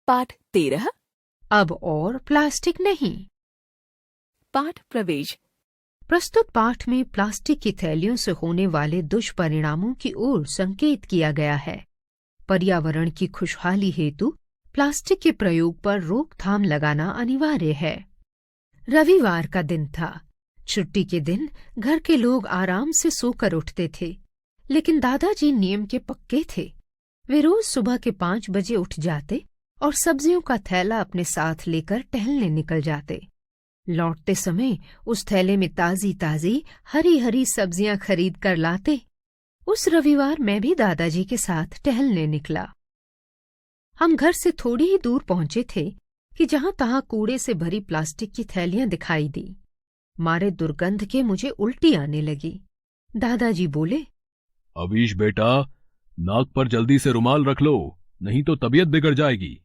पाठ 13। अब और प्लास्टिक नहीं। पाठ प्रवेश। प्रस्तुत पाठ में प्लास्टिक की थैलियों से होने वाले दुष्परिणामों की ओर संकेत किया गया है। पर्यावरण की खुशहाली हेतु प्लास्टिक के प्रयोग पर रोकथाम लगाना अनिवार्य है। रविवार का दिन था। छुट्टी के दिन घर के लोग आराम से सोकर उठते थे, लेकिन दादाजी नियम के पक्के थे। वे रोज सुबह के 5 बजे उठ जाते और सब्जियों का थैला अपने साथ लेकर टहलने निकल जाते। लौटते समय उस थैले में ताजी ताजी हरी हरी सब्जियां खरीद कर लाते। उस रविवार मैं भी दादाजी के साथ टहलने निकला। हम घर से थोड़ी ही दूर पहुंचे थे कि जहां तहां कूड़े से भरी प्लास्टिक की थैलियां दिखाई दी। मारे दुर्गंध के मुझे उल्टी आने लगी। दादाजी बोले, अवीश बेटा, नाक पर जल्दी से रुमाल रख लो, नहीं तो तबीयत बिगड़ जाएगी।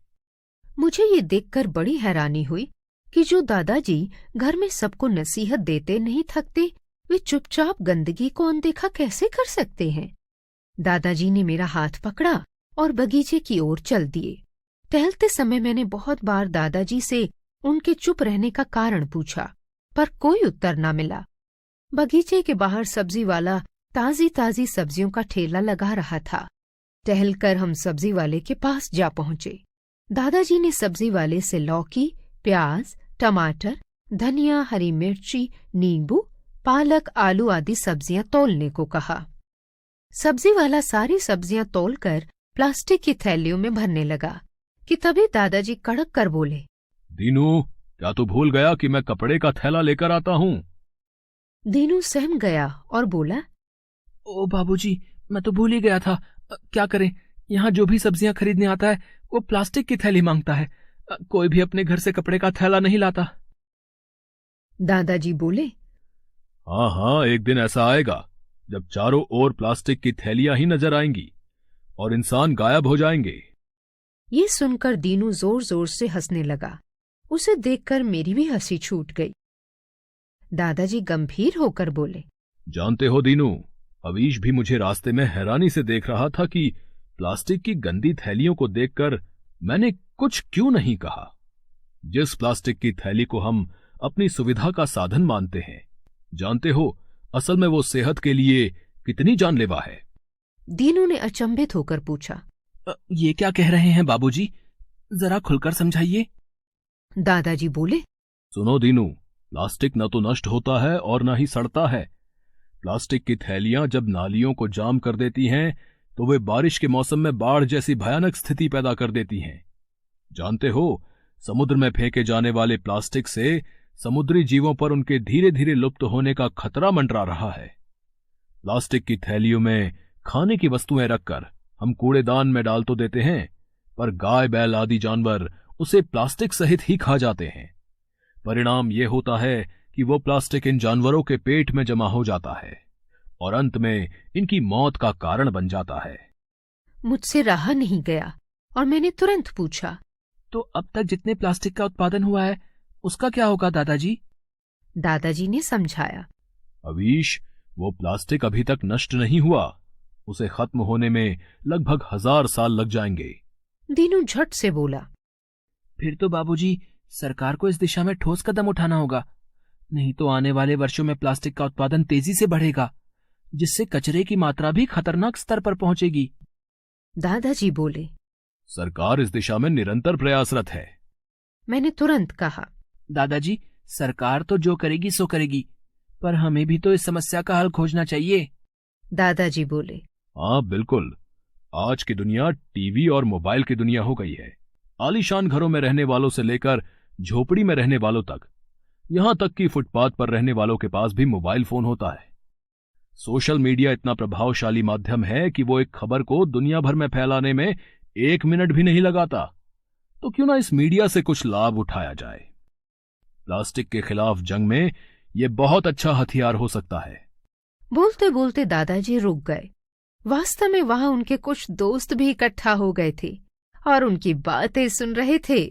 मुझे ये देखकर बड़ी हैरानी हुई कि जो दादाजी घर में सबको नसीहत देते नहीं थकते, वे चुपचाप गंदगी को अनदेखा कैसे कर सकते हैं। दादाजी ने मेरा हाथ पकड़ा और बगीचे की ओर चल दिए। टहलते समय मैंने बहुत बार दादाजी से उनके चुप रहने का कारण पूछा, पर कोई उत्तर न मिला। बगीचे के बाहर सब्जी वाला ताजी ताजी सब्जियों का ठेला लगा रहा था। टहलकर हम सब्जी वाले के पास जा पहुंचे। दादाजी ने सब्जी वाले से लौकी, प्याज, टमाटर, धनिया, हरी मिर्ची, नींबू, पालक, आलू आदि सब्जियां तौलने को कहा। सब्जी वाला सारी सब्जियां तौलकर प्लास्टिक की थैलियों में भरने लगा कि तभी दादाजी कड़क कर बोले, दीनू, क्या तू भूल गया कि मैं कपड़े का थैला लेकर आता हूँ? दीनू सहम गया और बोला, ओ बाबूजी, मैं तो भूल ही गया था। क्या करें, यहाँ जो भी सब्जियां खरीदने आता है वो प्लास्टिक की थैली मांगता है। कोई भी अपने घर से कपड़े का थैला नहीं लाता। दादाजी बोले, हाँ हाँ, एक दिन ऐसा आएगा जब चारों ओर प्लास्टिक की थैलियां ही नजर आएंगी और इंसान गायब हो जाएंगे। ये सुनकर दीनू जोर जोर से हंसने लगा। उसे देखकर मेरी भी हंसी छूट गई। दादाजी गंभीर होकर बोले, जानते हो दीनू, अवीश भी मुझे रास्ते में हैरानी से देख रहा था कि प्लास्टिक की गंदी थैलियों को देखकर मैंने कुछ क्यों नहीं कहा। जिस प्लास्टिक की थैली को हम अपनी सुविधा का साधन मानते हैं, जानते हो असल में वो सेहत के लिए कितनी जानलेवा है। दीनू ने अचंभित होकर पूछा, ये क्या कह रहे हैं बाबूजी, जरा खुलकर समझाइए। दादाजी बोले, सुनो दीनू, प्लास्टिक न तो नष्ट होता है और न ही सड़ता है। प्लास्टिक की थैलियां जब नालियों को जाम कर देती हैं तो वे बारिश के मौसम में बाढ़ जैसी भयानक स्थिति पैदा कर देती हैं। जानते हो, समुद्र में फेंके जाने वाले प्लास्टिक से समुद्री जीवों पर उनके धीरे धीरे लुप्त होने का खतरा मंडरा रहा है। प्लास्टिक की थैलियों में खाने की वस्तुएं रखकर हम कूड़ेदान में डाल तो देते हैं, पर गाय बैल आदि जानवर उसे प्लास्टिक सहित ही खा जाते हैं। परिणाम यह होता है कि वो प्लास्टिक इन जानवरों के पेट में जमा हो जाता है और अंत में इनकी मौत का कारण बन जाता है। मुझसे रहा नहीं गया और मैंने तुरंत पूछा, तो अब तक जितने प्लास्टिक का उत्पादन हुआ है उसका क्या होगा दादाजी? दादाजी ने समझाया, अवीश, वो प्लास्टिक अभी तक नष्ट नहीं हुआ, उसे खत्म होने में लगभग 1000 साल लग जाएंगे। दीनू झट से बोला, फिर तो बाबूजी सरकार को इस दिशा में ठोस कदम उठाना होगा, नहीं तो आने वाले वर्षों में प्लास्टिक का उत्पादन तेजी से बढ़ेगा, जिससे कचरे की मात्रा भी खतरनाक स्तर पर पहुंचेगी। दादाजी बोले, सरकार इस दिशा में निरंतर प्रयासरत है। मैंने तुरंत कहा, दादाजी, सरकार तो जो करेगी सो करेगी, पर हमें भी तो इस समस्या का हल खोजना चाहिए। दादाजी बोले, हाँ बिल्कुल, आज की दुनिया टीवी और मोबाइल की दुनिया हो गई है। आलीशान घरों में रहने वालों से लेकर झोपड़ी में रहने वालों तक, यहां तक कि फुटपाथ पर रहने वालों के पास भी मोबाइल फोन होता है। सोशल मीडिया इतना प्रभावशाली माध्यम है कि वो एक खबर को दुनिया भर में फैलाने में 1 मिनट भी नहीं लगाता। तो क्यों ना इस मीडिया से कुछ लाभ उठाया जाए। प्लास्टिक के खिलाफ जंग में यह बहुत अच्छा हथियार हो सकता है। बोलते बोलते दादाजी रुक गए। वास्तव में वहां उनके कुछ दोस्त भी इकट्ठा हो गए थे और उनकी बातें सुन रहे थे।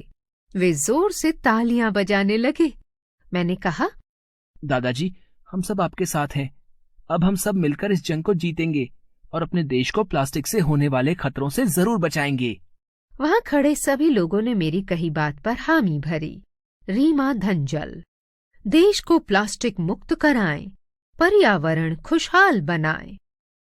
वे जोर से तालियां बजाने लगे। मैंने कहा, दादाजी, हम सब आपके साथ हैं। अब हम सब मिलकर इस जंग को जीतेंगे और अपने देश को प्लास्टिक से होने वाले खतरों से जरूर बचाएंगे। वहां खड़े सभी लोगों ने मेरी कही बात पर हामी भरी। रीमा धंजल। देश को प्लास्टिक मुक्त कराएं, पर्यावरण खुशहाल बनाएं।